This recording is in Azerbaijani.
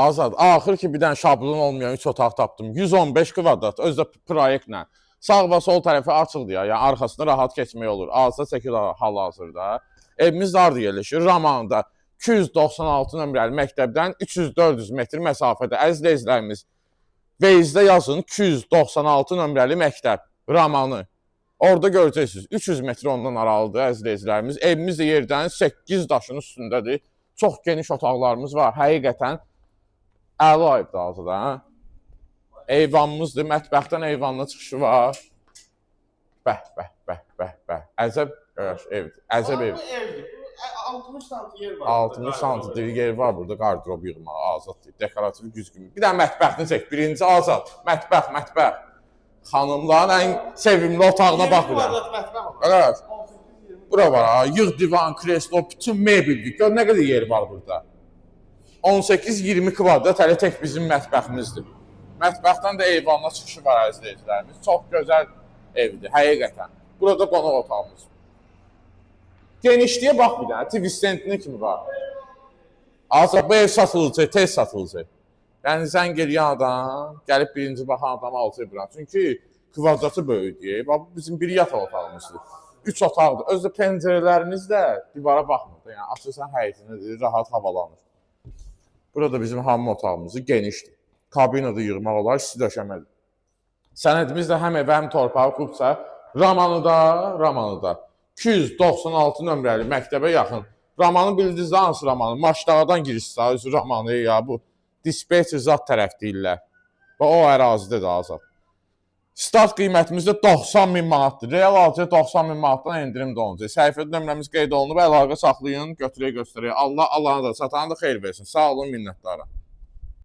Azad, axır ki bir dənə şablon olmayan 3 otaq tapdım. 115 kvadrat, özü də proyektlə. Sağ və sol tərəfi açıqdır ya, yəni arxasında rahat keçmək olur. Azad çəkir hal-hazırda. Evimiz harda yerləşir? Ramanında 296 nömrəli məktəbdən 300-400 metr məsafədə. Əziz izləyicilərimiz, Waze-də yazın 296 nömrəli məktəb, Ramanı. Orada görəcəksiniz, 300 metr ondan aralıdır, əziz izləyicilərimiz. Evimiz də yerdən 8 daşın üstündədir. Çox geniş otaqlarımız var, həqiqətən. Əli ayıbdır azada, hə? Eyvanımızdır, mətbəxdən eyvanına çıxışı var. Bəh. Əzəb evdir, əzəb evdir. 60 santı yer var. 60 santı yer var burada, qardirob yığmağa azaddır, dekorativ güzgün. Bir də mətbəxini çək, birinci azad, mətbəx. Xanımların ən sevimli otağına bax bura. Evet. Bura var ha, yığ divan, kreslo, bütün mebeldir. Gör nə qədər yer var burada. 18-20 kvadrat hələ tək bizim mətbəximizdir. Mətbəxdən də eyvanına çıxışı var əziz izləyicilərimiz. Çox gözəl evdir, həqiqətən. Burada qonaq otağımız. Genişliyə bax bir dənə, TV-stendinə kimi var. Azad bu ev satılacaq, tez satılacaq. Yəni zəng eləyən adam, gəlib birinci baxan adamı alacaq buranı. Çünki kvadratı böyükdür. Bax bu bizim bir yataq otağımızdır. 3 otaqdır. Özü də pəncərələrimiz də divara baxmır. Yəni açırsan həyətinədir, rahat havalanır. Burada bizim hamam otağımızı genişdir. Kabinada yığmaq olar, isti döşəmədir. Sənədimiz də həm evə, həm torpağı qurubsa, Ramanıda 296 nömrəli məktəbə yaxın. Ramanı bildiniz, hansı Ramanı? Maçdağdan girişsə, özü Ramanı ya bu. Dispatcher zat tərəf deyirlər. Və o ərazidə də azad. Start qiymətimiz də 90.000 manatdır. Real alacaq 90.000 manatdan endirim də olacaq. Səhifədə nömrəmiz qeyd olunub, əlaqə saxlayın, götürək göstərək. Allah Allah'a da satanı da xeyir versin. Sağ olun, minnətdarım.